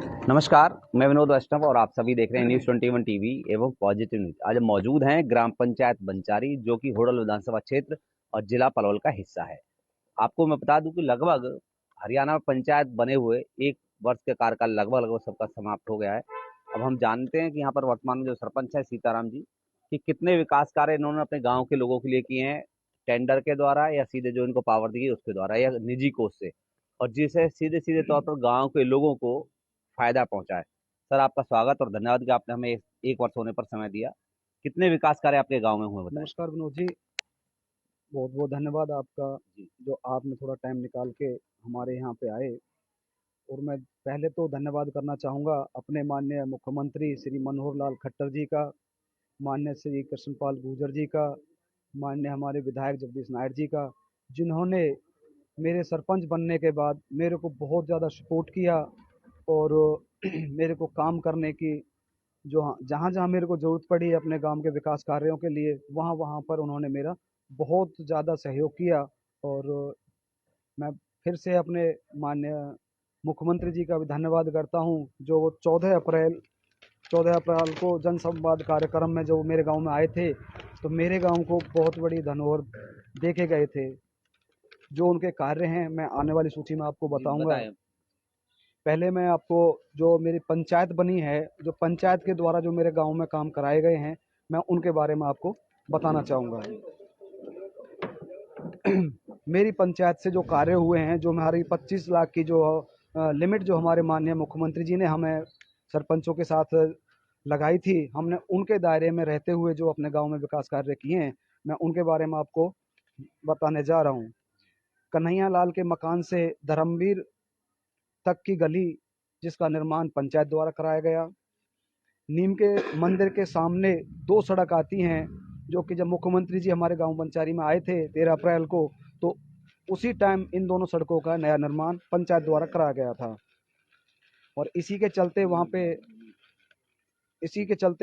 नमस्कार, मैं विनोद वैष्णव और आप सभी देख रहे हैं न्यूज़ 21 टीवी एवं पॉजिटिव न्यूज। आज हम मौजूद हैं ग्राम पंचायत बंचारी, जो कि होडल विधानसभा क्षेत्र और जिला पलवल का हिस्सा है। आपको मैं बता दूं कि लगभग हरियाणा में पंचायत बने हुए 1 वर्ष के कार्यकाल लगभग लगभग सबका समाप्त हो गया है। अब हम जानते हैं कि यहाँ पर वर्तमान में जो सरपंच है सीताराम जी, कि कितने विकास कार्य इन्होंने अपने गाँव के लोगों के लिए किए हैं, टेंडर के द्वारा या सीधे जो इनको पावर दी गई उसके द्वारा या निजी कोष से, और जिसे सीधे सीधे तौर पर गाँव के लोगों को फायदा पहुंचा है। सर, आपका स्वागत और धन्यवाद कि आपने हमें 1 वर्ष होने पर समय दिया। कितने विकास कार्य आपके गांव में हुए बताएं। नमस्कार विनोद जी, बहुत बहुत धन्यवाद आपका। जी। जो आपने थोड़ा टाइम निकाल के हमारे यहाँ पे आए। और मैं पहले तो धन्यवाद करना चाहूँगा अपने माननीय मुख्यमंत्री श्री मनोहर लाल खट्टर जी का, माननीय श्री कृष्णपाल गुर्जर जी का, माननीय हमारे विधायक जगदीश नायर जी का, जिन्होंने मेरे सरपंच बनने के बाद मेरे को बहुत ज़्यादा सपोर्ट किया। और मेरे को काम करने की जो जहाँ जहाँ मेरे को ज़रूरत पड़ी अपने गांव के विकास कार्यों के लिए, वहाँ वहाँ पर उन्होंने मेरा बहुत ज़्यादा सहयोग किया। और मैं फिर से अपने माननीय मुख्यमंत्री जी का भी धन्यवाद करता हूँ, जो वो 14 अप्रैल को जन संवाद कार्यक्रम में जो मेरे गांव में आए थे, तो मेरे गांव को बहुत बड़ी धरोहर देके गए थे। जो उनके कार्य हैं मैं आने वाली सूची में आपको जी बताऊंगा। बताएं। पहले मैं आपको, जो मेरी पंचायत बनी है, जो पंचायत के द्वारा जो मेरे गांव में काम कराए गए हैं, मैं उनके बारे में आपको बताना चाहूँगा। मेरी पंचायत से जो कार्य हुए हैं, जो हमारी 25 लाख की जो लिमिट जो हमारे माननीय मुख्यमंत्री जी ने हमें सरपंचों के साथ लगाई थी, हमने उनके दायरे में रहते हुए जो अपने गांव में विकास कार्य किए हैं, मैं उनके बारे में आपको बताने जा रहा हूँ। कन्हैया लाल के मकान से धर्मवीर तक की गली, जिसका निर्माण पंचायत द्वारा कराया गया। नीम के मंदिर के सामने 2 सड़क आती हैं, जो कि जब मुख्यमंत्री जी हमारे गांव बंचारी में आए थे 13 अप्रैल को, तो उसी टाइम इन दोनों सड़कों का नया निर्माण पंचायत द्वारा कराया गया था। और इसी के चलते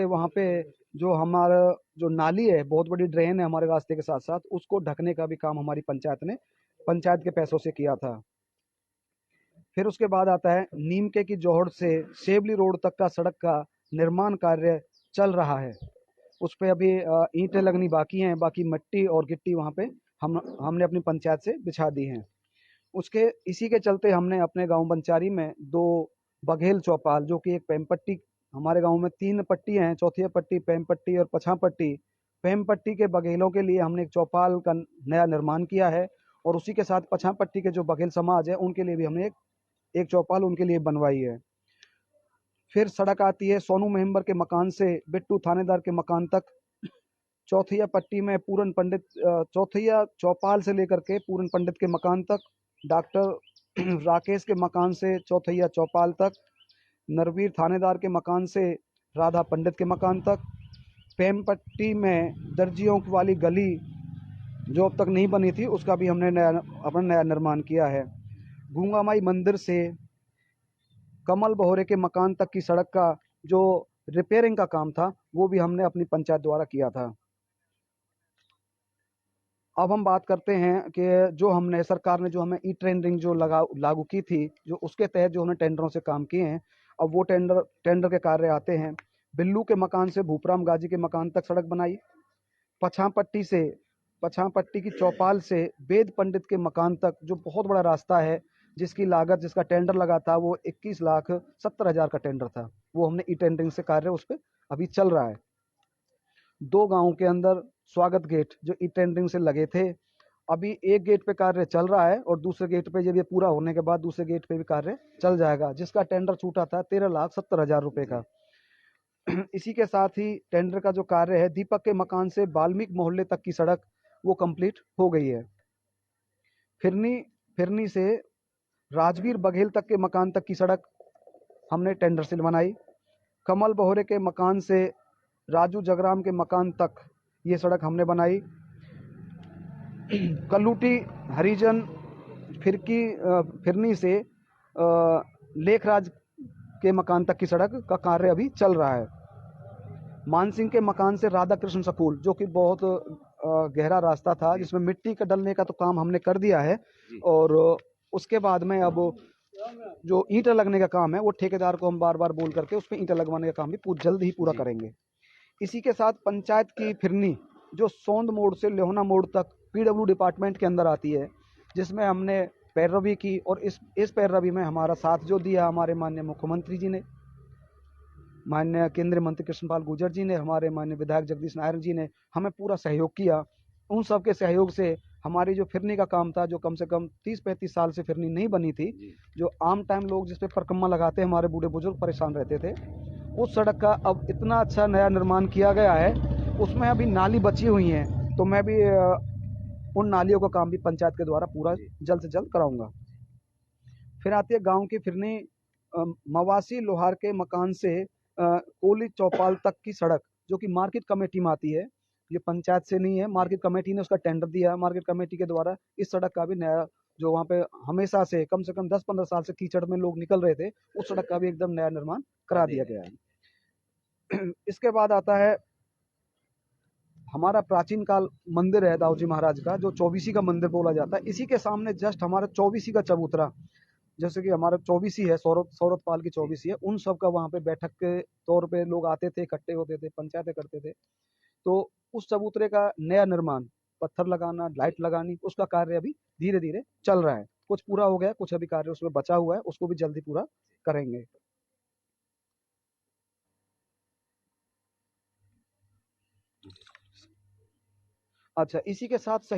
वहाँ पे जो हमारा जो नाली है, बहुत बड़ी ड्रेन है हमारे रास्ते के साथ साथ, उसको ढकने का भी काम हमारी पंचायत ने पंचायत के पैसों से किया था। फिर उसके बाद आता है नीमके की जोहड़ से सेवली रोड तक का सड़क का निर्माण कार्य चल रहा है। उस पे अभी ईंटें लगनी बाकी हैं, बाकी मिट्टी और गिट्टी वहाँ पे हमने अपनी पंचायत से बिछा दी हैं। उसके इसी के चलते हमने अपने गांव बंचारी में 2 बघेल चौपाल, जो कि एक पेम पट्टी, हमारे गांव में 3 पट्टी हैं, चौथी पट्टी, पेम पट्टी और पछा पट्टी। पेम पट्टी के बघेलों के लिए हमने एक चौपाल का नया निर्माण किया है। और उसी के साथ पछा पट्टी के जो बघेल समाज है, उनके लिए भी हमने एक चौपाल उनके लिए बनवाई है। फिर सड़क आती है सोनू मेहम्बर के मकान से बिट्टू थानेदार के मकान तक। चौथिया पट्टी में पूरन पंडित, चौथिया चौपाल से लेकर के पूरन पंडित के मकान तक, डॉक्टर राकेश के मकान से चौथिया चौपाल तक, नरवीर थानेदार के मकान से राधा पंडित के मकान तक। पेम पट्टी में दर्जियों वाली गली जो अब तक नहीं बनी थी, उसका भी हमने अपना नया निर्माण किया है। गूंगा माई मंदिर से कमल बहोरे के मकान तक की सड़क का जो रिपेयरिंग का काम था, वो भी हमने अपनी पंचायत द्वारा किया था। अब हम बात करते हैं कि जो हमने सरकार ने जो हमें ई टेंडरिंग जो लागू की थी, जो उसके तहत जो हमने टेंडरों से काम किए हैं, अब वो टेंडर के कार्य आते हैं। बिल्लू के मकान से भूपराम गाजी के मकान तक सड़क बनाई। पछापट्टी से पछापट्टी की चौपाल से वेद पंडित के मकान तक, जो बहुत बड़ा रास्ता है, जिसकी लागत, जिसका टेंडर लगा था, वो 21,70,000 का टेंडर था। वो हमने ई टेंडरिंग से कार्य उस पर अभी चल रहा है। 2 गांवों के अंदर स्वागत गेट जो ई टेंडरिंग से लगे थे, अभी एक गेट पे कार्य चल रहा है और दूसरे गेट पे, जब ये पूरा होने के बाद दूसरे गेट पे भी कार्य चल जाएगा, जिसका टेंडर छूटा था 13,70,000 रुपए का। इसी के साथ ही टेंडर का जो कार्य है, दीपक के मकान से वाल्मीकि मोहल्ले तक की सड़क, वो कंप्लीट हो गई है। फिरनी फिरनी से राजवीर बघेल तक के मकान तक की सड़क हमने टेंडर से बनाई। कमल बहोरे के मकान से राजू जगराम के मकान तक ये सड़क हमने बनाई। कल्लूटी हरिजन फिरनी से लेखराज के मकान तक की सड़क का कार्य अभी चल रहा है। मानसिंह के मकान से राधा कृष्ण स्कूल, जो कि बहुत गहरा रास्ता था, जिसमें मिट्टी का डलने का तो काम हमने कर दिया है। जी। और उसके बाद में अब जो ईंट लगने का काम है वो ठेकेदार को हम बार बार बोल करके उस पर ईंट लगवाने का काम भी जल्द ही पूरा करेंगे। इसी के साथ पंचायत की फिरनी जो सोंद मोड़ से लोहना मोड़ तक पीडब्ल्यू डिपार्टमेंट के अंदर आती है, जिसमें हमने पैरवी की, और इस पैरवी में हमारा साथ जो दिया हमारे माननीय मुख्यमंत्री जी ने, माननीय केंद्रीय मंत्री कृष्णपाल गुर्जर जी ने, हमारे माननीय विधायक जगदीश नायर जी ने हमें पूरा सहयोग किया। उन सब के सहयोग से हमारी जो फिरनी का काम था, जो कम से कम 30-35 साल से फिरनी नहीं बनी थी, जो आम टाइम लोग जिस पे परिक्रमा लगाते हमारे बूढ़े बुजुर्ग परेशान रहते थे, उस सड़क का अब इतना अच्छा नया निर्माण किया गया है। उसमें अभी नाली बची हुई है, तो मैं भी उन नालियों का काम भी पंचायत के द्वारा पूरा जल्द से जल्द कराऊंगा। फिर आती है गांव की फिरनी, मवासी लोहार के मकान से कोली चौपाल तक की सड़क, जो कि मार्केट कमेटी में आती है, ये पंचायत से नहीं है, मार्केट कमेटी ने उसका टेंडर दिया। मार्केट कमेटी के द्वारा इस सड़क का भी नया, जो वहाँ पे हमेशा से कम 10-15 साल से कीचड़ में लोग निकल रहे थे, उस सड़क का भी एकदम नया निर्माण करा दिया गया है। इसके बाद आता है हमारा प्राचीन काल मंदिर है दाऊजी महाराज का, जो चौबीसी का मंदिर बोला जाता है। इसी के सामने जस्ट हमारा चौबीसी का चबूतरा, जैसे कि हमारा चौबीसी है, सौरभ पाल की चौबीसी है, उन सब का वहाँ पे बैठक के तौर पे लोग आते थे, इकट्ठे होते थे, पंचायतें करते थे। तो उस चबूतरे का नया निर्माण, पत्थर लगाना, लाइट लगानी, उसका कार्य अभी धीरे धीरे चल रहा है। कुछ पूरा हो गया, कुछ अभी कार्य उसमें बचा हुआ है, उसको भी जल्दी पूरा करेंगे। अच्छा, इसी के साथ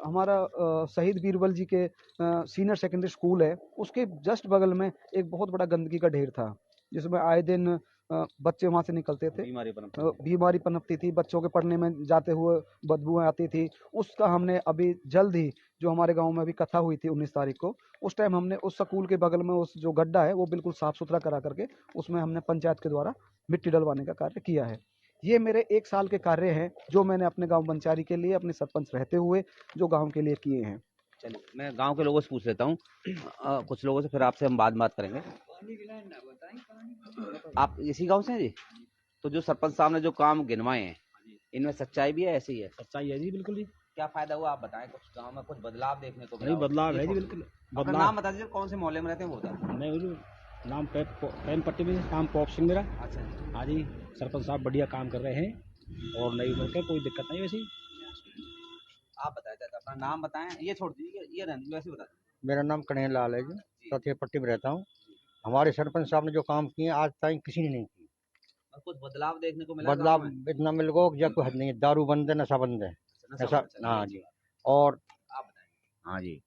हमारा शहीद बीरबल जी के सीनियर सेकेंडरी स्कूल है, उसके जस्ट बगल में एक बहुत बड़ा गंदगी का ढेर था, जिसमें आए दिन बच्चे वहां से निकलते थे, बीमारी पनपती थी, बच्चों के पढ़ने में जाते हुए बदबू आती थी। उसका हमने अभी जल्द ही, जो हमारे गांव में अभी कथा हुई थी 19 तारीख को, उस टाइम हमने उस स्कूल के बगल में उस जो गड्ढा है वो बिल्कुल साफ सुथरा करा करके उसमें हमने पंचायत के द्वारा मिट्टी डलवाने का कार्य किया है। ये मेरे 1 साल के कार्य हैं, जो मैंने अपने गांव बंचारी के लिए, अपने सरपंच रहते हुए जो गांव के लिए किए हैं। चलिए, मैं गांव के लोगों से पूछ लेता हूँ, कुछ लोगों से, फिर आपसे हम बात करेंगे। आप इसी गांव से हैं जी? तो जो सरपंच साहब ने जो काम गिनवाए हैं, इनमें सच्चाई भी है, ऐसी ही है? सच्चाई है जी, बिल्कुल जी। क्या फायदा हुआ आप बताएं, कुछ गांव में कुछ बदलाव देखने को मिला नहीं, हो? बदलाव ये है जी, छोड़ बिल्कुल दीजिए। अपना बदलाव। नाम बता दीजिए, कौन से मोहल्ले में रहते हैं वो बता दीजिए। मैं वो नाम पैन पट्टी में नाम पॉप सिंह मेरा। अच्छा जी। हाँ जी, सरपंच साहब बढ़िया काम कर रहे हैं और नई उम्र के कोई दिक्कत नहीं वैसी। आप बताएं चाचा, अपना नाम बताएं, ये छोड़ दीजिए, ये रहने वैसे बता दीजिए। मेरा नाम कन्हैया लाल है जी, सतिया पट्टी में रहता हूँ। हमारे सरपंच साहब ने जो काम किए आज तक किसी ने नहीं किए। और कुछ बदलाव देखने को मिला गांव बदलाव में? इतना मिल गया कि कोई हद नहीं है, दारू बंद है, नशा बंद है। नशा नशा, बंद, चलिए, हाँ अच्छी जी। बात। और आप बताएं, हाँ जी,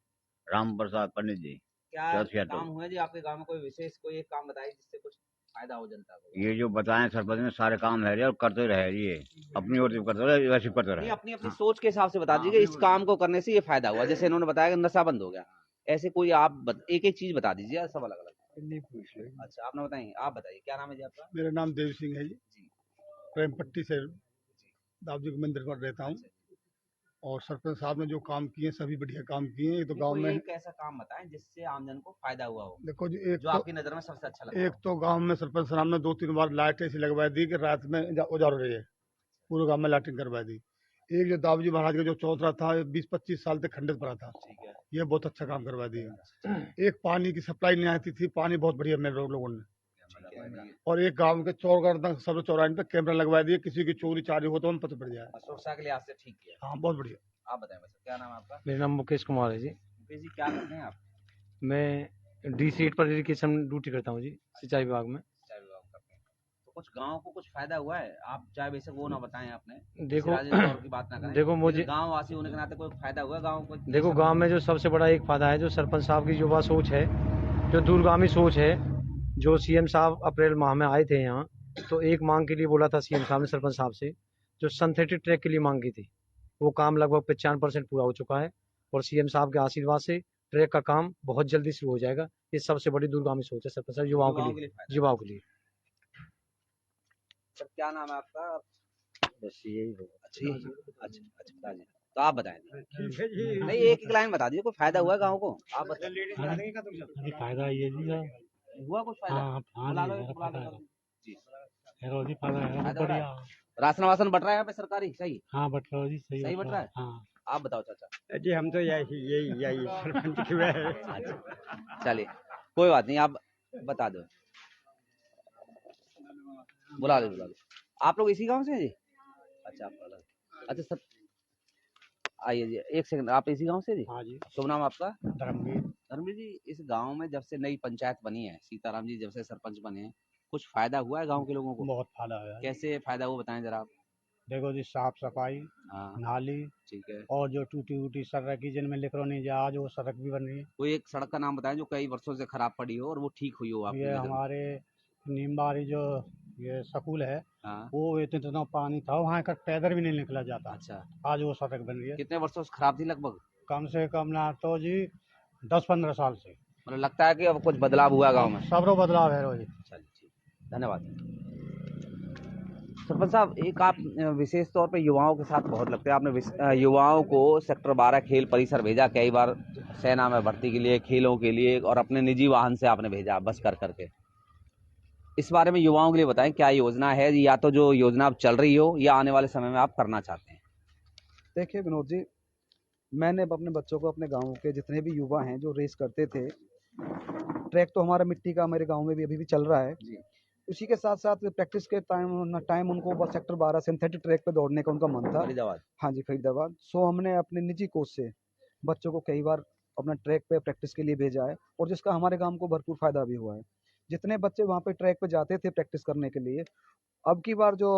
राम प्रसाद पंडित जी। क्या चौथिया काम टोल। हुआ जी आपके गांव में? कोई विशेष कोई एक काम बताइए जिससे कुछ फायदा हो जनता को। ये जो बताएं सरपंच ने सारे काम है और करते रहे, ये अपनी ओर से करते रहे, वैसे करते नहीं, रहे। अपनी अपनी सोच के हिसाब से बता दीजिए इस काम को करने से ये फायदा हुआ। जैसे इन्होंने बताया कि नशा बंद हो गया, ऐसे कोई आप एक एक चीज बता दीजिए, सब अलग अलग। अच्छा, आपने बताइए, आप बताइए क्या नाम है जी आपका? मेरा नाम देव सिंह है जी, प्रेमपट्टी से दाऊजी के मंदिर पर रहता हूँ। और सरपंच साहब ने जो काम किए सभी बढ़िया काम किए। ये तो गांव में एक ऐसा काम बताएं जिससे आमजन को फायदा हुआ हो, देखो जी, जो आपकी नजर में सबसे अच्छा लगा। एक तो गांव में सरपंच साहब ने 2-3 बार लाइट ऐसी लगवा दी कि रात में उजाड़ रही है, पूरे गांव में लाइटिंग करवा दी। एक जो दाऊजी महाराज का जो चौतरा था 20-25 साल तक खंडित पड़ा था, ये बहुत अच्छा काम करवा दिया। एक पानी की सप्लाई नहीं आती थी, पानी बहुत बढ़िया मिल रहा लोगों ने। और एक गांव के सब चौराहे पे कैमरा लगवा दिए, किसी की चोरी चारी हो तो हम पता पड़ जाए। सुरक्षा के लिहाज से ठीक किया। हाँ, बहुत बढ़िया। आप बताएं बस, क्या नाम है आपका? मेरा नाम मुकेश कुमार है जी। मुकेश जी, क्या करते हैं आप? मैं डी-सीट पर इरिगेशन ड्यूटी करता हूँ जी, सिंचाई विभाग में। सिंचाई विभाग करते हैं। तो कुछ गांव को कुछ फायदा हुआ है? आप चाहे बेशक वो ना बताएं, आपने देखो राजनीतिक तौर की बात ना करें, देखो मुझे गांव वासी होने के नाते कोई फायदा हुआ गांव को? देखो गांव में जो सबसे बड़ा एक फायदा है, जो सरपंच साहब की युवा सोच है, जो दूरगामी सोच है, जो सीएम साहब अप्रैल माह में आए थे यहाँ, तो एक मांग के लिए बोला था सीएम साहब ने सरपंच साहब से, जो सिंथेटिक ट्रैक के लिए मांग की थी, वो काम लगभग 95% पूरा हो चुका है। और सीएम साहब के आशीर्वाद से ट्रैक का काम बहुत जल्दी शुरू हो जाएगा। ये सबसे बड़ी दूरगामी सोच है सरपंच साहब युवाओं के लिए। सर, क्या नाम है आपका? बस यही अच्छा बता दीजिए। तो आप बताएं। नहीं, एक लाइन बता दीजिए, कोई फायदा हुआ गांव को? आप बताइए। फायदा ये जी हुआ कुछ फायदा? हाँ बुला लो, बुला लो जी। रोजी फायदा है फायदा हो रहा है? बढ़िया। राशन वासन बट रहा है यहाँ पे सरकारी? सही हाँ बट रहा जी, सही बट रहा है। हाँ आप बताओ चाचा। जी, हम तो यही सरपंच की चलिए, कोई बात नहीं, आप बता दो, बुला लो। आप लोग इसी गांव से हैं जी? अच्छा, आप अलग। अच्छा सर, आइए जी, एक सेकंड, आप इसी गांव से जी? हाँ जी। शुभ नाम आपका? धर्मवीर। धर्मवीर जी, इस गांव में जब से नई पंचायत बनी है, सीताराम जी जब से सरपंच बने हैं, कुछ फायदा हुआ है गांव के लोगों को? बहुत फायदा है। कैसे फायदा हुआ, बताएं जरा आप। देखो जी, साफ सफाई, हाँ, नाली, ठीक है। और जो टूटी उटी सड़क की जिनमें लिखो नहीं जा, आज वो सड़क भी बन रही है। कोई एक सड़क का नाम बताएं जो कई वर्षों से खराब पड़ी हो और वो ठीक हुई हो आपकी ये नज़र में। हमारे नीमबारी जो ये स्कूल है, हाँ, वो इतना पानी था, वहाँ का पैदल भी नहीं निकला जाता। अच्छा। आज वो सड़क बन रही है। कितने वर्षों से खराब थी लगभग? कम से कम ना तो जी 10-15 साल से। मतलब लगता है कि अब कुछ बदलाव हुआ गांव में। सबरो बदलाव है रोज। चलिए ठीक, धन्यवाद। सरपंच साहब, एक आप विशेष तौर पे युवाओं के साथ बहुत लगते हैं, आपने युवाओं को सेक्टर 12 खेल परिसर भेजा, कई बार सेना में भर्ती के लिए, खेलों के लिए, और अपने निजी वाहन से आपने भेजा बस कर करके। इस बारे में युवाओं के लिए बताएं, क्या योजना है, या तो जो योजना अब चल रही हो या आने वाले समय में आप करना चाहते हैं? देखिए विनोद जी, मैंने अब अपने बच्चों को, अपने गाँव के जितने भी युवा हैं जो रेस करते थे, ट्रैक तो हमारा मिट्टी का मेरे गाँव में भी अभी भी चल रहा है। उसी के साथ साथ प्रैक्टिस के टाइम उनको बस सेक्टर 12 सिंथेटिक ट्रैक पे दौड़ने का उनका मन था। फरीदाबाद। हाँ जी, फरीदाबाद। सो हमने अपने निजी कोच से बच्चों को कई बार अपना ट्रैक पे प्रैक्टिस के लिए भेजा है, और जिसका हमारे गांव को भरपूर फायदा भी हुआ है। जितने बच्चे वहाँ पे ट्रैक पे जाते थे प्रैक्टिस करने के लिए, अब की बार जो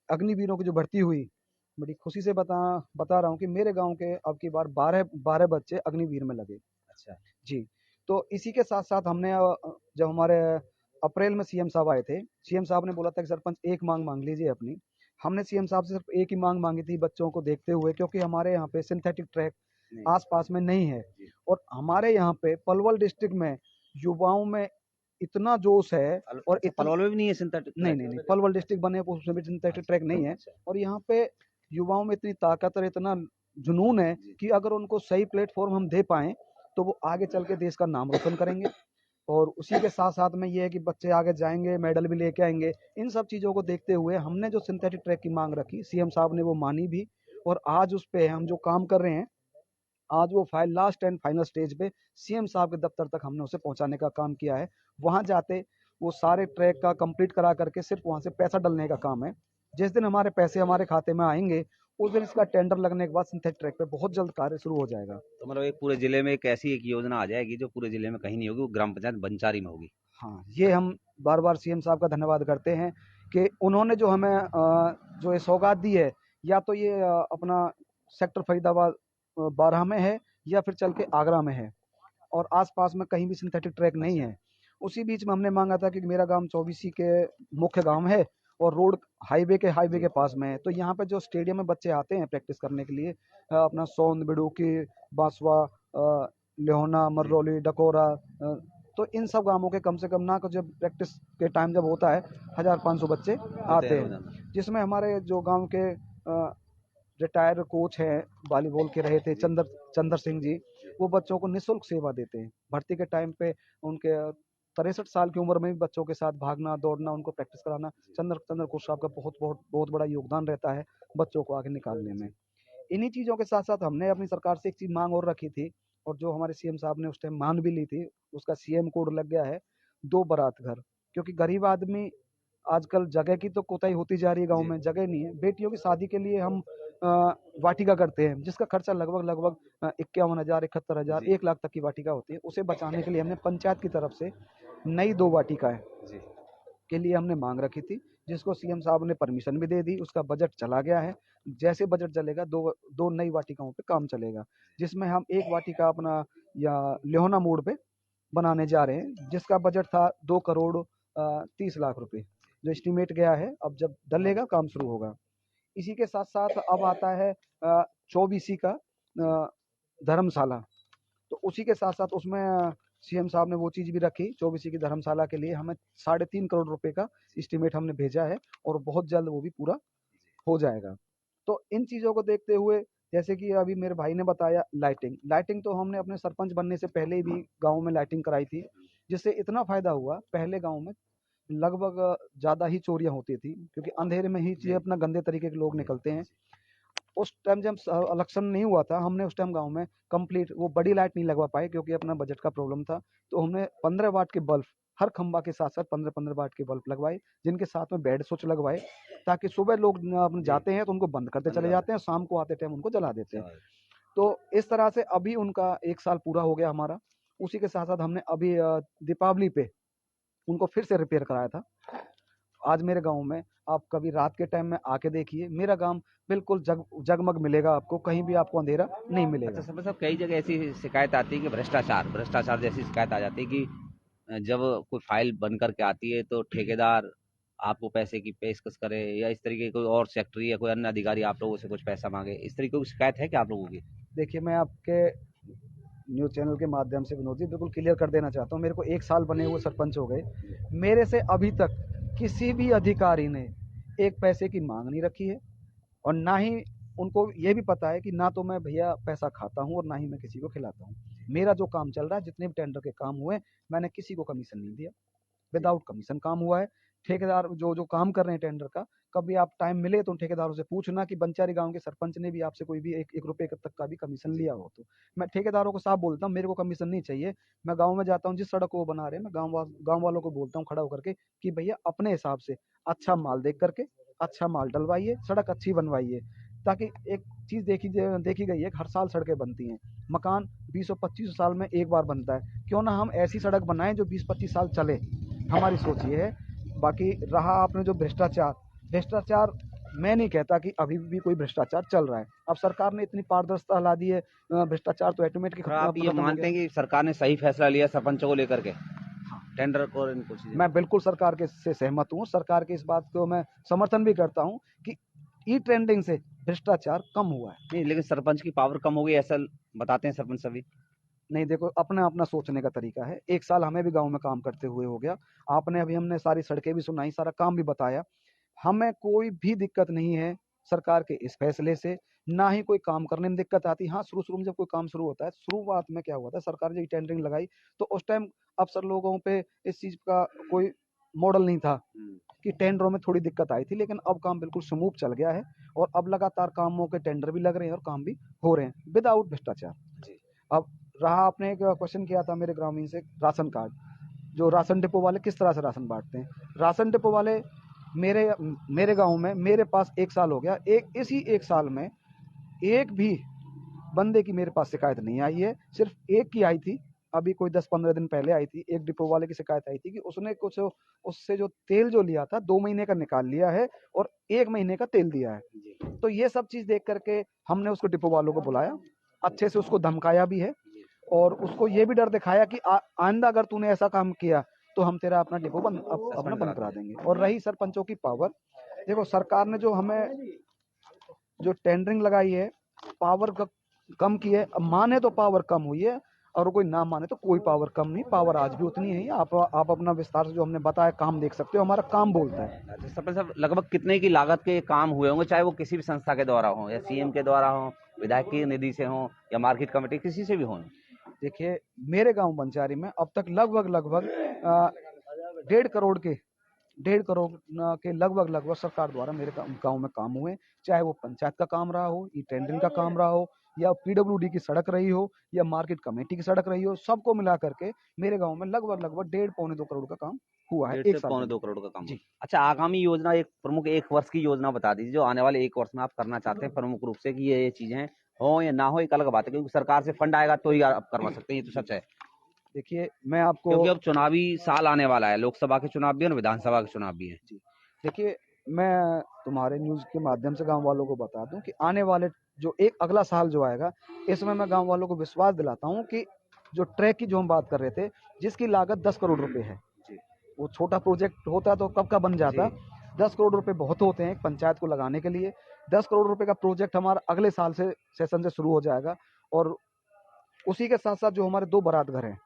अग्निवीरों की जो भर्ती हुई, बड़ी खुशी से बता रहा हूँ कि मेरे गांव के अब की बार 12 बच्चे अग्निवीर में लगे। अच्छा। जी। तो इसी के साथ साथ हमने जब हमारे अप्रैल में सीएम साहब आए थे, सीएम साहब ने बोला था कि सरपंच एक मांग मांग लीजिए अपनी। हमने सीएम साहब से सिर्फ एक ही मांग मांगी थी बच्चों को देखते हुए, क्योंकि हमारे यहाँ पे सिंथेटिक ट्रैक आसपास में नहीं है, और हमारे यहाँ पे पलवल डिस्ट्रिक्ट में युवाओं में इतना जोश है, और अच्छा, पलवल में भी नहीं है सिंथेटिक ट्रैक? नहीं, पलवल डिस्ट्रिक्ट बने उसमें भी सिंथेटिक ट्रैक नहीं है, और यहाँ पे युवाओं में इतनी ताकत और इतना जुनून है कि अगर उनको सही प्लेटफॉर्म हम दे पाएं तो वो आगे चल के देश का नाम रोशन करेंगे। और उसी के साथ साथ में ये है कि बच्चे आगे जाएंगे, मेडल भी लेके आएंगे। इन सब चीज़ों को देखते हुए हमने जो सिंथेटिक ट्रैक की मांग रखी, सीएम साहब ने वो मानी भी, और आज उस पे हम जो काम कर रहे हैं, आज वो file last and final stage पे सीएम साहब के दफ्तर तक हमने उसे पहुंचाने का काम किया है। वहां जाते वो सारे ट्रैक का कंप्लीट करा करके सिर्फ वहां से पैसा डलने का काम है। जिस दिन हमारे पैसे हमारे खाते में आएंगे, उस दिन इसका टेंडर लगने के बाद सिंथेटिक ट्रैक पे बहुत जल्द कार्य शुरू हो जाएगा। तो मतलब एक पूरे जिले में एक ऐसी एक योजना आ जाएगी जो पूरे जिले में कहीं नहीं होगी, वो ग्राम पंचायत बंचारी में होगी। हाँ, ये हम बार बार सीएम साहब का धन्यवाद करते हैं कि उन्होंने जो हमें जो ये सौगात दी है, या तो ये अपना सेक्टर फरीदाबाद 12 में है, या फिर चल के आगरा में है, और आसपास में कहीं भी सिंथेटिक ट्रैक नहीं है। उसी बीच में हमने मांगा था कि मेरा गांव चौबीसी के मुख्य गांव है, और रोड हाईवे के पास में है, तो यहाँ पे जो स्टेडियम में बच्चे आते हैं प्रैक्टिस करने के लिए, अपना सोंद, बिडूकी, बांसवा, लेहोना, मर्रोली, डकोरा, तो इन सब गांवों के कम से कम ना, जब प्रैक्टिस के टाइम जब होता है 1500 बच्चे आते हैं, जिसमें हमारे जो गांव के रिटायर कोच हैं, वॉलीबॉल के रहे थे, चंदर सिंह जी, वो बच्चों को निःशुल्क सेवा देते हैं। भर्ती के टाइम पे उनके 63 साल की उम्र में भी बच्चों के साथ भागना, दौड़ना, उनको प्रैक्टिस कराना, चंदर कोच साहब का बहुत बड़ा योगदान रहता है बच्चों को आगे निकालने में। इन्हीं चीज़ों के साथ साथ हमने अपनी सरकार से एक चीज़ मांग और रखी थी, और जो हमारे सीएम साहब ने उस टाइम मान भी ली थी, उसका सीएम कोड लग गया है, 2 बारात घर। क्योंकि गरीब आदमी आजकल जगह की तो कोताही होती जा रही है, गाँव में जगह नहीं है। बेटियों की शादी के लिए हम वाटिका करते हैं, जिसका खर्चा लगभग 51,000, 71,000, 1 लाख तक की वाटिका होती है। उसे बचाने के लिए हमने पंचायत की तरफ से नई 2 वाटिकाएं के लिए हमने मांग रखी थी, जिसको सीएम साहब ने परमिशन भी दे दी। उसका बजट चला गया है, जैसे बजट चलेगा 2 नई वाटिकाओं पे काम चलेगा, जिसमें हम एक वाटिका अपना या लेहोना मोड़ पे बनाने जा रहे हैं, जिसका बजट था 2 करोड़ 30 लाख रुपए, जो एस्टिमेट गया है। अब जब डलेगा काम शुरू होगा। इसी के साथ साथ अब आता है 24 का धर्मशाला, तो उसी के साथ साथ उसमें सीएम साहब ने वो चीज़ भी रखी। 24 की धर्मशाला के लिए हमें 3.5 करोड़ रुपए का एस्टिमेट हमने भेजा है, और बहुत जल्द वो भी पूरा हो जाएगा। तो इन चीज़ों को देखते हुए, जैसे कि अभी मेरे भाई ने बताया, लाइटिंग तो हमने अपने सरपंच बनने से पहले ही भी गाँव में लाइटिंग कराई थी, जिससे इतना फायदा हुआ। पहले गाँव में लगभग ज़्यादा ही चोरियां होती थी, क्योंकि अंधेरे में ही चीज़ें अपना गंदे तरीके के लोग निकलते हैं। उस टाइम जब इलेक्शन नहीं हुआ था, हमने उस टाइम गांव में कंप्लीट वो बड़ी लाइट नहीं लगवा पाए क्योंकि अपना बजट का प्रॉब्लम था। तो हमने 15 वाट के बल्ब हर खंबा के साथ साथ 15-15 वाट के बल्ब लगवाए, जिनके साथ में बेड स्विच लगवाए, ताकि सुबह लोग अपने जी, जाते हैं तो उनको बंद करते बंद चले कर जाते हैं, शाम को आते टाइम उनको जला देते हैं। दें। तो इस तरह से अभी उनका 1 साल पूरा हो गया हमारा। उसी के साथ-साथ हमने अभी दीपावली पे उनको फिर से रिपेयर कराया था। आज मेरे गाँव में आप कभी रात के टाइम में आके देखिए, मेरा गाँव बिल्कुल जगमग मिलेगा आपको, कहीं भी आपको अंधेरा नहीं अच्छा मिलेगा। सरपंच साहब, कई जगह ऐसी शिकायत आती है कि भ्रष्टाचार भ्रष्टाचार जैसी शिकायत आ जाती है कि जब कोई फाइल बन करके आती है तो ठेकेदार आपको पैसे की पेशकश करे या इस तरीके की कोई और सेक्रेटरी या कोई अन्य अधिकारी आप लोगों से कुछ पैसा मांगे, इस तरीके की शिकायत है क्या आप लोगों की? देखिए, मैं आपके न्यूज़ चैनल के माध्यम से विनोद जी बिल्कुल क्लियर कर देना चाहता हूँ, मेरे को 1 साल बने हुए सरपंच हो गए। मेरे से अभी तक किसी भी अधिकारी ने एक पैसे की माँग नहीं रखी है, और ना ही उनको ये भी पता है कि ना तो मैं भैया पैसा खाता हूँ और ना ही मैं किसी को खिलाता हूँ। मेरा जो काम चल रहा है, जितने भी टेंडर के काम हुए, मैंने किसी को कमीशन नहीं दिया, विदाउट कमीशन काम हुआ है। ठेकेदार जो काम कर रहे हैं टेंडर का, कभी आप टाइम मिले तो उन ठेकेदारों से पूछना कि बंचारी गाँव के सरपंच ने भी आपसे कोई भी 1 रुपए तक का भी कमीशन लिया हो तो। मैं ठेकेदारों को साफ बोलता हूँ, मेरे को कमीशन नहीं चाहिए। मैं गाँव में जाता हूँ, जिस सड़क को वो बना रहे हैं, मैं गाँव वालों को बोलता हूँ खड़ा होकर के कि भैया अपने हिसाब से अच्छा माल देख करके, अच्छा माल डलवाइए, सड़क अच्छी बनवाइए। ताकि एक चीज़ देखी गई है कि हर साल सड़कें बनती हैं। मकान 20-25 साल में एक बार बनता है। क्यों ना हम ऐसी सड़क बनाएँ जो 20-25 साल चले, हमारी सोच ये है। बाकी रहा आपने जो भ्रष्टाचार, भ्रष्टाचार मैं नहीं कहता कि अभी भी कोई भ्रष्टाचार चल रहा है। अब सरकार ने इतनी पारदर्शिता ला दी है, भ्रष्टाचार तो ऑटोमेटिक और आप ये खत्म हो मानते गया। हैं कि सरकार ने सही फैसला लिया सरपंचों को लेकर के टेंडर को और इनको चीजें? मैं बिल्कुल सरकार के से सहमत हूँ। सरकार की इस बात को मैं समर्थन भी करता हूँ कि ई टेंडरिंग से भ्रष्टाचार कम हुआ है। नहीं, लेकिन सरपंच की पावर कम हो गई ऐसा बताते हैं सरपंच सभी। नहीं, देखो अपना-अपना सोचने का तरीका है। 1 साल हमें भी गाँव में काम करते हुए हो गया। आपने अभी हमने सारी सड़कें भी सुनाई, सारा काम भी बताया। हमें कोई भी दिक्कत नहीं है सरकार के इस फैसले से, ना ही कोई काम करने में दिक्कत आती है। हाँ, शुरू-शुरू में जब कोई काम शुरू होता है, शुरुआत में क्या हुआ था, सरकार ने टेंडरिंग लगाई, तो उस टाइम अफ़सर लोगों पे इस चीज़ का कोई मॉडल नहीं था कि टेंडरों में थोड़ी दिक्कत आई थी, लेकिन अब काम बिल्कुल स्मूथ चल गया है और अब लगातार कामों के टेंडर भी लग रहे हैं और काम भी हो रहे हैं, विदाउट भ्रष्टाचार। जी। अब रहा, आपने एक क्वेश्चन किया था मेरे ग्रामीण से, राशन कार्ड, जो राशन डिपो वाले किस तरह से राशन बाँटते हैं। राशन डिपो वाले मेरे मेरे गाँव में मेरे पास 1 साल हो गया, इसी 1 साल में एक भी बंदे की मेरे पास शिकायत नहीं आई है। सिर्फ़ एक की आई थी, अभी कोई 10-15 दिन पहले आई थी। एक डिपो वाले की शिकायत आई थी कि उसने कुछ उससे जो तेल जो लिया था 2 महीने का निकाल लिया है और 1 महीने का तेल दिया है। तो ये सब चीज़ देख कर के हमने उसको डिपो वालों को बुलाया, अच्छे से उसको धमकाया भी है और उसको ये भी डर दिखाया कि आइंदा अगर तूने ऐसा काम किया तो हम तेरा अपना डिपो अपना सस्पेंड बंद करा करा देंगे। देंगे। और रही सरपंचों की पावर, देखो सरकार ने जो हमें जो टेंडरिंग लगाई है, पावर कम की है। अब माने तो पावर कम हुई है और कोई ना माने तो कोई पावर कम नहीं, पावर आज भी उतनी ही है। आप अपना विस्तार से जो हमने बताया काम देख सकते हो, हमारा काम बोलता है। अच्छा सरपंच साहब, लगभग कितने की लागत के काम हुए होंगे, चाहे वो किसी भी संस्था के द्वारा हो या सीएम के द्वारा हो, विधायक की निधि से हो या मार्केट कमेटी किसी से भी हो? देखिए, मेरे गाँव बंचारी में अब तक लगभग 1.5 करोड़ के लगभग सरकार द्वारा मेरे गाँव में काम हुए। चाहे वो पंचायत का काम रहा हो, ई टेंडरिंग का काम रहा हो या पीडब्ल्यूडी की सड़क रही हो या मार्केट कमेटी की सड़क रही हो, सबको मिला करके मेरे गाँव में लगभग 1.5 पौने 2 करोड़ का काम हुआ है 1.5 1 से साल पौने में। 2 करोड़ का काम हो। जी। अच्छा, आगामी योजना, एक प्रमुख 1 वर्ष की योजना बता दीजिए जो आने वाले 1 वर्ष में आप करना चाहते हैं प्रमुख रूप से, कि ये चीजें हो या ना हो एक अलग बात है, क्योंकि सरकार से फंड आएगा तो ही आप करवा सकते हैं, ये तो सच है। देखिए, मैं आपको क्योंकि अब चुनावी साल आने वाला है, लोकसभा के चुनाव भी है और विधानसभा के चुनाव भी है। जी, देखिए, मैं तुम्हारे न्यूज़ के माध्यम से गाँव वालों को बता दूँ कि आने वाले जो एक अगला साल जो आएगा, इसमें मैं गाँव वालों को विश्वास दिलाता हूँ कि जो ट्रैक की जो हम बात कर रहे थे, जिसकी लागत 10 करोड़ रुपए है। जी। वो छोटा प्रोजेक्ट होता तो कब का बन जाता। जी। 10 करोड़ रुपए बहुत होते हैं एक पंचायत को लगाने के लिए। 10 करोड़ रुपए का प्रोजेक्ट हमारा अगले साल से सेशन से शुरू हो जाएगा और उसी के साथ-साथ जो हमारे 2 बारात घर हैं,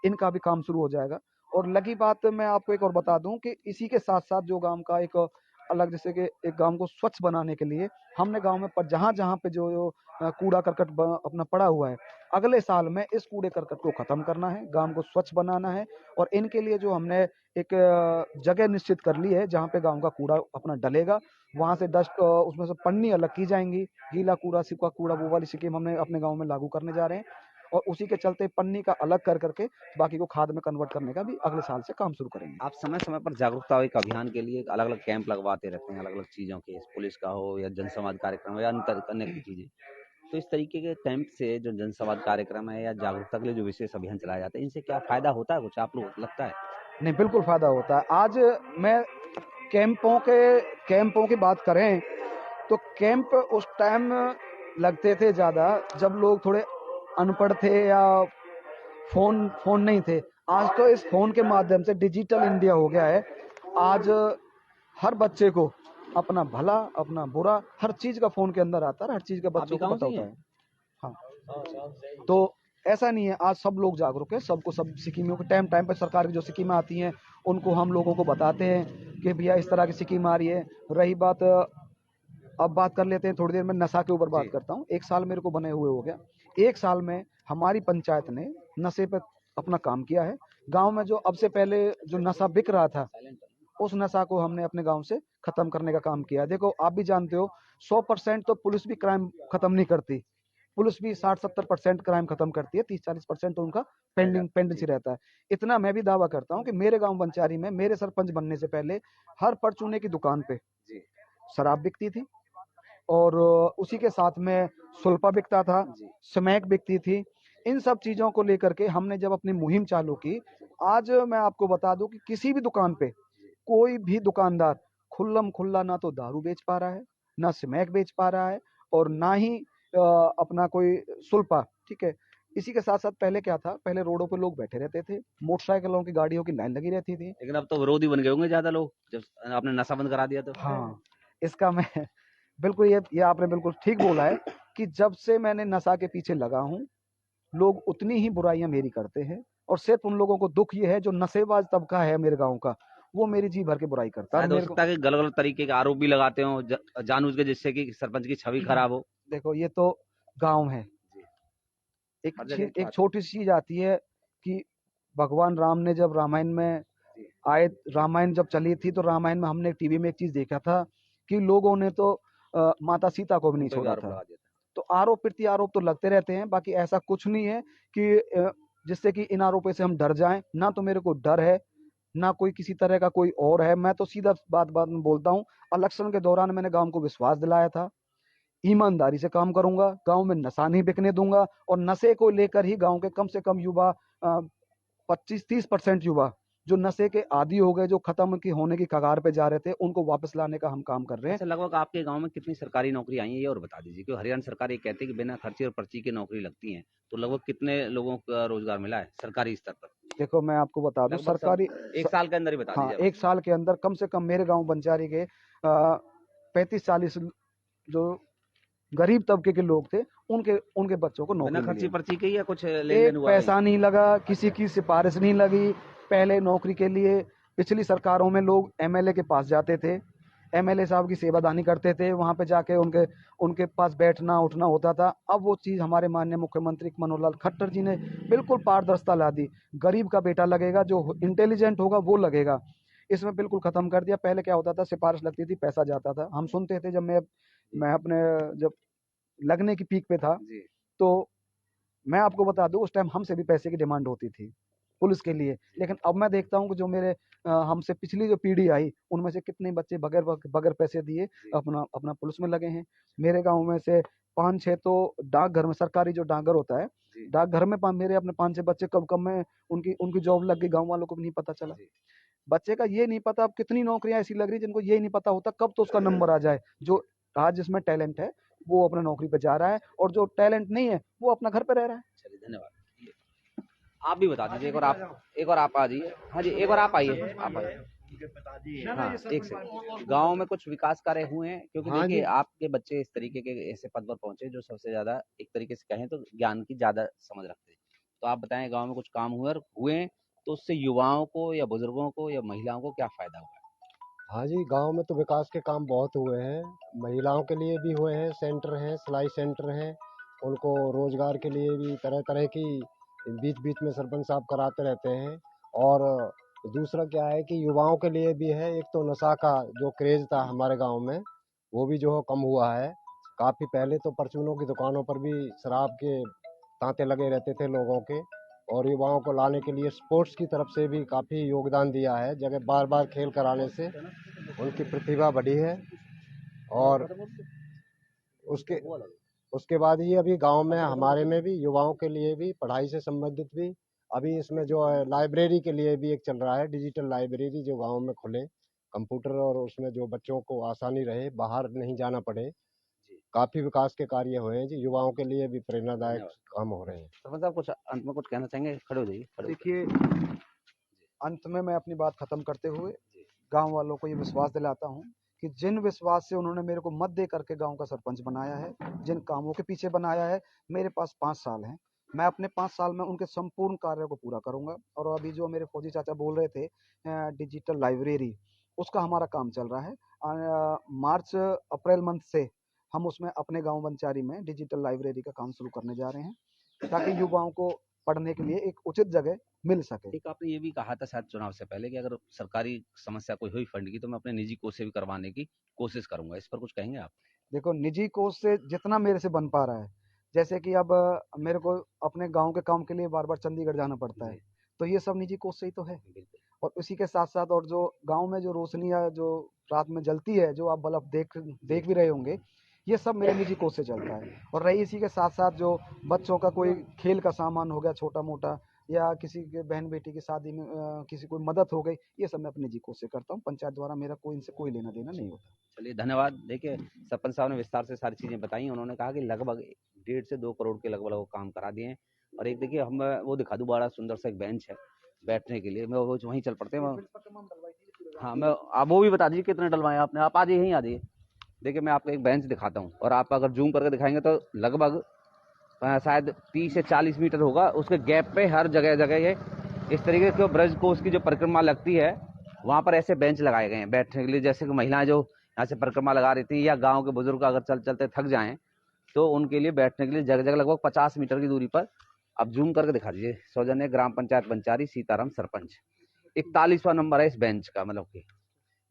इनका भी काम शुरू हो जाएगा। और लगी बात, मैं आपको एक और बता दूँ कि इसी के साथ-साथ जो गाँव का एक अलग, जैसे कि एक गांव को स्वच्छ बनाने के लिए हमने गांव में पर जहां पे जो कूड़ा करकट अपना पड़ा हुआ है, अगले साल में इस कूड़े करकट को खत्म करना है, गांव को स्वच्छ बनाना है। और इनके लिए जो हमने एक जगह निश्चित कर ली है जहां पे गांव का कूड़ा अपना डलेगा, वहां से डस्ट उसमें से पन्नी अलग की जाएंगी, गीला कूड़ा सूखा कूड़ा, वो वाली स्कीम हमने अपने गांव में लागू करने जा रहे हैं। और उसी के चलते पन्नी का अलग कर करके बाकी को खाद में कन्वर्ट करने का भी अगले साल से काम शुरू करेंगे। आप समय समय पर जागरूकता एक अभियान के लिए अलग अलग कैंप लगवाते रहते हैं, अलग अलग चीजों के, पुलिस का हो या जनसंवाद कार्यक्रम या अन्य चीजें। तो इस तरीके के कैंप से जो जनसंवाद कार्यक्रम है या जागरूकता के लिए जो विशेष अभियान चलाए जाते हैं, इनसे क्या फायदा होता है कुछ आप लोग लगता है? नहीं, बिल्कुल फायदा होता है। आज मैं कैंपों की बात करें तो कैंप उस टाइम लगते थे ज़्यादा जब लोग थोड़े अनपढ़ थे या फोन नहीं थे। आज तो इस फोन के माध्यम से डिजिटल इंडिया हो गया है। आज हर बच्चे को अपना भला अपना बुरा हर चीज का फोन के अंदर आता है, हर चीज का आप भी बच्चों को गाँव पता से ही होता हैं? है। हाँ, तो ऐसा नहीं है, आज सब लोग जागरूक है, सबको सब स्कीमों के टाइम टाइम पर सरकार की जो स्कीमें आती हैं उनको हम लोगों को बताते हैं कि भैया इस तरह की स्कीम आ रही है। रही बात, अब बात कर लेते हैं थोड़ी देर में नशा के ऊपर बात जी। करता हूँ। एक साल मेरे को बने हुए हो गया। एक साल में हमारी पंचायत ने नशे पे अपना काम किया है। गांव में जो अब से पहले जो नशा बिक रहा था, उस नशा को हमने अपने गांव से खत्म करने का काम किया। देखो, आप भी जानते हो 100% तो पुलिस भी क्राइम खत्म नहीं करती। पुलिस भी 60-70% क्राइम खत्म करती है, 30-40% तो उनका पेंडेंसी रहता है। इतना मैं भी दावा करता हूँ कि मेरे गांव बंचारी में मेरे सरपंच बनने से पहले हर परचूने की दुकान पे शराब बिकती थी और उसी के साथ में सुल्फा बिकता था, स्मैक बिकती थी। इन सब चीजों को लेकर के हमने जब अपनी मुहिम चालू की, आज मैं आपको बता दूं कि किसी भी दुकान पे कोई भी दुकानदार खुल्लम खुल्ला ना तो दारू बेच पा रहा है, ना स्मैक बेच पा रहा है, और ना ही अपना कोई सुल्फा। ठीक है। इसी के साथ साथ पहले क्या था, पहले रोडों पे लोग बैठे रहते थे, मोटरसाइकिलों की गाड़ियों की लाइन लगी रहती थी। लेकिन अब तो विरोधी बन गए होंगे ज्यादा लोग, जब आपने नशा बंद करा दिया तो। हाँ, इसका मैं बिल्कुल, ये आपने बिल्कुल ठीक बोला है कि जब से मैंने नशा के पीछे लगा हूँ, लोग उतनी ही बुराइयां मेरी करते हैं। और सिर्फ उन लोगों को दुख ये है जो नशेबाज तबका है मेरे गांव का, वो मेरी जी भर के बुराई करता है। और शायद हो मेरे को सकता है कि गलत गलत तरीके के आरोप भी लगाते हो जानबूझ के, जिससे कि सरपंच की छवि खराब हो। देखो, ये तो गांव है। हर जगह की एक बात है। छोटी सी चीज आती है कि भगवान राम ने जब रामायण में आए, रामायण जब चली थी तो रामायण में हमने टीवी में एक चीज देखा था कि लोगों ने तो माता सीता को भी उन नहीं पे भी छोड़ा आरोप था। लगा दिया था। तो आरोप प्रति आरोप तो लगते रहते हैं, बाकी ऐसा कुछ नहीं है कि जिससे कि इन आरोपों से हम डर जाएं। ना तो मेरे को डर है, ना कोई किसी तरह का कोई और है। मैं तो सीधा बात बात में बोलता हूँ। इलेक्शन के दौरान मैंने गांव को विश्वास दिलाया था, ईमानदारी से काम करूंगा, गांव में नशा नहीं बिकने दूंगा। और नशे को लेकर ही गांव के कम से कम युवा 25-30% युवा जो नशे के आदी हो गए, जो खत्म की होने की कगार पे जा रहे थे, उनको वापस लाने का हम काम कर रहे हैं। अच्छा, लगभग आपके गांव में कितनी सरकारी नौकरी आई है ये और बता दीजिए, क्योंकि हरियाणा सरकार ये कहती है कि बिना खर्चे और पर्ची की नौकरी लगती है। तो लगभग कितने लोगों का रोजगार मिला है सरकारी स्तर पर? देखो, मैं आपको बता दूं, लगभग सब सरकारी एक साल के अंदर ही बता हाँ, दीजिए। एक साल के अंदर कम से कम मेरे गांव बंजारी के 35-40 जो गरीब तबके के लोग थे, उनके उनके बच्चों को बिना नौकरी मिली खर्ची है। पर्ची के या कुछ लेन एक देन हुआ कहीं? पैसा नहीं लगा, किसी की सिफारिश नहीं लगी। पहले नौकरी के लिए पिछली सरकारों में लोग एमएलए के पास जाते थे, एमएलए साहब की सेवादानी करते थे, वहां पे जाके उनके उनके पास बैठना उठना होता था। अब वो चीज हमारे माननीय मुख्यमंत्री मनोहर लाल खट्टर जी ने बिल्कुल पारदर्शिता ला दी। गरीब का बेटा लगेगा, जो इंटेलिजेंट होगा वो लगेगा। इसमें बिल्कुल खत्म कर दिया। पहले क्या होता था, सिफारिश लगती थी, पैसा जाता था। हम सुनते थे, जब मैं अपने जब लगने की पीक पे था, जी। तो मैं आपको बता दूं, उस टाइम हमसे भी पैसे की डिमांड होती थी पुलिस के लिए। लेकिन अब मैं देखता हूं कि जो मेरे हमसे पिछली जो पीढ़ी आई, उनमें से कितने बच्चे बगैर बगैर पैसे दिए अपना अपना पुलिस में लगे हैं। मेरे गांव में से 5-6 तो डाकघर में, सरकारी जो डाकघर होता है, डाकघर में मेरे अपने 5-6 बच्चे कब कब में उनकी उनकी जॉब लग गई, गांव वालों को भी नहीं पता चला। बच्चे का ये नहीं पता, अब कितनी नौकरियां ऐसी लग रही जिनको ये नहीं पता होता कब तो उसका नंबर आ जाए। जो आज जिसमें टैलेंट है वो अपना नौकरी पे जा रहा है, और जो टैलेंट नहीं है वो अपना घर पे रह रहा है। चलिए, धन्यवाद। आप भी बता दीजिए, एक और आप आ जाइए। हाँ जी, एक और आप आइए, आप आइए। हाँ, एक सेकंड। गांव में कुछ विकास कार्य हुए हैं? क्योंकि हाँ देखिए, जी। आपके बच्चे इस तरीके के ऐसे पद पर पहुंचे जो सबसे ज्यादा, एक तरीके से कहें तो, ज्ञान की ज्यादा समझ रखते हैं। तो आप बताएं, गांव में कुछ काम हुए और हुए हैं, तो उससे युवाओं को या बुजुर्गों को या महिलाओं को क्या फायदा हुआ है? हाँ जी, गांव में तो विकास के काम बहुत हुए हैं। महिलाओं के लिए भी हुए हैं, सेंटर हैं, सिलाई सेंटर हैं। उनको रोजगार के लिए भी तरह तरह की बीच बीच में सरपंच साहब कराते रहते हैं। और दूसरा क्या है कि युवाओं के लिए भी है। एक तो नशा का जो क्रेज था हमारे गांव में, वो भी जो है कम हुआ है। काफ़ी पहले तो परचूनों की दुकानों पर भी शराब के तांते लगे रहते थे लोगों के। और युवाओं को लाने के लिए स्पोर्ट्स की तरफ से भी काफ़ी योगदान दिया है। जगह बार बार खेल कराने से उनकी प्रतिभा बढ़ी है। और उसके उसके बाद ये अभी गांव में हमारे में भी युवाओं के लिए भी पढ़ाई से संबंधित भी अभी इसमें जो है लाइब्रेरी के लिए भी एक चल रहा है, डिजिटल लाइब्रेरी जो गांव में खुले कंप्यूटर, और उसमें जो बच्चों को आसानी रहे, बाहर नहीं जाना पड़े। काफी विकास के कार्य हुए हैं जी, युवाओं के लिए भी प्रेरणादायक काम हो रहे हैं। सरपंच साहब कुछ अंत में कुछ कहना चाहेंगे? खड़े हो जाइए, खड़े हो देखिए, अंत में मैं अपनी बात खत्म करते हुए गांव वालों को ये विश्वास दिलाता हूं कि जिन विश्वास से उन्होंने मेरे को मत दे करके गांव का सरपंच बनाया है, जिन कामों के पीछे बनाया है, मेरे पास 5 साल हैं। मैं अपने 5 साल में उनके संपूर्ण कार्यों को पूरा करूंगा। और अभी जो मेरे फौजी चाचा बोल रहे थे डिजिटल लाइब्रेरी, उसका हमारा काम चल रहा है। मार्च अप्रैल मंथ से हम उसमें अपने गांव बंचारी में डिजिटल लाइब्रेरी का काम शुरू करने जा रहे हैं, ताकि युवाओं को पढ़ने के लिए एक उचित जगह मिल सके। एक आपने ये भी कहा था शायद चुनाव से पहले कि अगर सरकारी समस्या कोई हुई फंड की तो मैं अपने निजी कोष से भी करवाने की कोशिश करूंगा। इस पर कुछ कहेंगे आप? देखो, निजी कोष से जितना मेरे से बन पा रहा है, जैसे कि अब मेरे को अपने गांव के काम के लिए बार बार चंडीगढ़ जाना पड़ता है, जी, तो ये सब निजी कोष से ही तो है। बिल्कुल। और उसी के साथ साथ और जो गांव में जो रोशनियां जो रात में जलती है, जो आप बल्ब देख जी, देख भी रहे होंगे, ये सब मेरे निजी कोष से चलता है। और रही इसी के साथ साथ जो बच्चों का कोई खेल का सामान हो गया छोटा मोटा, या किसी के बहन बेटी की शादी में किसी कोई मदद हो गई, ये सब मैं अपने निजी कोष से करता हूँ। पंचायत द्वारा मेरा कोई इनसे कोई लेना देना नहीं होता। चलिए धन्यवाद। देखिए, सरपंच साहब ने विस्तार से सारी चीज़ें बताई। उन्होंने कहा कि लगभग 1.5 से 2 करोड़ के लगभग वो काम करा दिए हैं। और एक देखिए हम वो दिखा दूँ, बड़ा सुंदर सा एक बेंच है बैठने के लिए। मैं वो वहीं चल पड़ते हैं। हाँ, मैं आप वो भी बता दीजिए कितने डलवाएँ आपने? आप आ जाइए, यहीं आ जाइए। देखिए, मैं आपको एक बेंच दिखाता हूँ और आप अगर ज़ूम करके दिखाएँगे तो लगभग शायद 30 से 40 मीटर होगा। उसके गैप पे हर जगह ये इस तरीके से ब्रज कोष की जो परिक्रमा लगती है, वहाँ पर ऐसे बेंच लगाए गए हैं बैठने के लिए। जैसे कि महिलाएं जो यहाँ से परिक्रमा लगा रही थी, या गांव के बुजुर्ग अगर चलते थक जाएं तो उनके लिए बैठने के लिए जगह जगह लगभग 50 मीटर की दूरी पर। अब जूम करके दिखा दीजिए। सौजन्य ग्राम पंचायत बंचारी, सीताराम सरपंच। 41वां नंबर है इस बेंच का। मतलब कि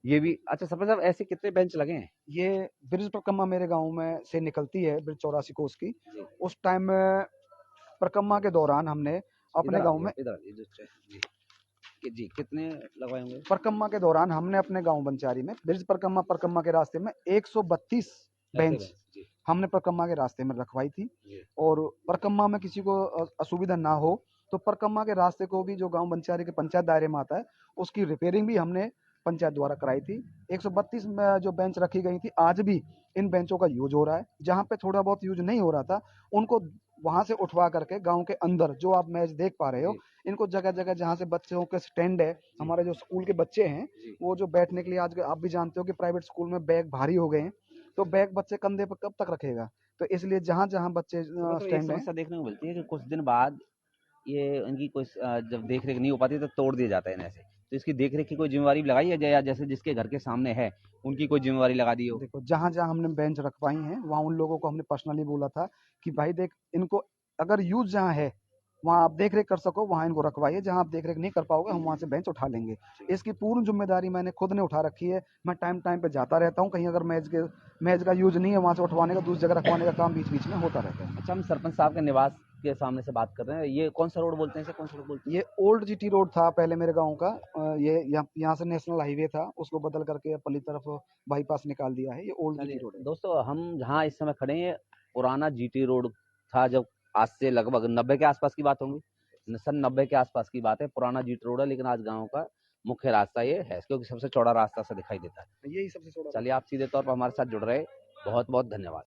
ये भी अच्छा सरपंच साहब, ऐसे कितने बेंच लगे हैं? ये ब्रिज परिक्रमा मेरे गांव में से निकलती है, ब्रिज 84 कोस की। जी, उस टाइम में परिक्रमा के दौरान हमने अपने गांव में इधर आइए जी। जी, कितने लगवाए होंगे? परिक्रमा के दौरान हमने अपने गांव बंचारी में ब्रिज परिक्रमा के रास्ते में 132 ऐसे बेंच बेंच जी, हमने परिक्रमा के रास्ते में रखवाई थी। जी, और परिक्रमा में किसी को असुविधा ना हो, तो परिक्रमा के रास्ते को भी जो गांव बंचारी के पंचायत दायरे में आता है, उसकी रिपेयरिंग भी हमने पंचायत द्वारा कराई थी। 132 में जो बेंच रखी गई थी, आज भी इन बेंचों का यूज हो रहा है। जहाँ पे थोड़ा बहुत यूज नहीं हो रहा था, उनको वहां से उठवा करके गांव के अंदर जो आप मैच देख पा रहे हो, जी, इनको जगह जगह जहाँ से बच्चों के स्टैंड है, हमारे जो स्कूल के बच्चे हैं, जी। वो जो बैठने के लिए, आज आप भी जानते हो कि प्राइवेट स्कूल में बैग भारी हो गए हैं, तो बैग बच्चे कंधे पर कब तक रखेगा। तो इसलिए जहाँ जहाँ बच्चे तो मतलब एक स्टैंड हैं, समस्या देखने को मिलती है कि कुछ दिन बाद ये इनकी कोई जब देख रेख नहीं हो पाती तो तोड़ दिया जाता है इन्हें ऐसे। तो इसकी देख रेख की कोई जिम्मेवारी लगाई है, या जैसे जिसके घर के सामने है उनकी कोई जिम्मेवारी लगा दी हो? देखो, जहाँ जहाँ हमने बेंच रखवाई हैं, वहाँ उन लोगों को हमने पर्सनली बोला था कि भाई देख, इनको अगर यूज जहाँ है वहाँ आप देख रेख कर सको, वहाँ इनको रखवाइए। जहाँ आप देख रेख नहीं कर पाओगे, हम वहाँ से बेंच उठा लेंगे। इसकी पूर्ण जिम्मेदारी मैंने खुद ने उठा रखी है। मैं टाइम टाइम पे जाता रहता हूँ, कहीं अगर मैच का यूज नहीं है, वहाँ से उठवाने का, दूसरी जगह रखवाने का काम बीच बीच में होता रहता है। अच्छा, हम सरपंच साहब के निवास के सामने से बात कर रहे हैं। ये कौन सा रोड बोलते हैं, इसे कौन सा रोड बोलते हैं? ये ओल्ड जीटी रोड था पहले मेरे गांव का। ये यहाँ से नेशनल हाईवे था, उसको बदल करके पल्ली तरफ बाईपास निकाल दिया है। ये ओल्ड जीटी चलिए रोड है। दोस्तों, हम जहाँ इस समय खड़े हैं, पुराना जीटी रोड था। जब आज से लगभग 90 के आसपास की बात होंगी, सन 90 के आसपास की बात है। पुराना जीटी रोड है, लेकिन आज गाँव का मुख्य रास्ता ये है, क्योंकि सबसे चौड़ा रास्ता से दिखाई देता है। यही सबसे छोटा चलिए, आप सीधे तौर पर हमारे साथ जुड़ रहे, बहुत बहुत धन्यवाद।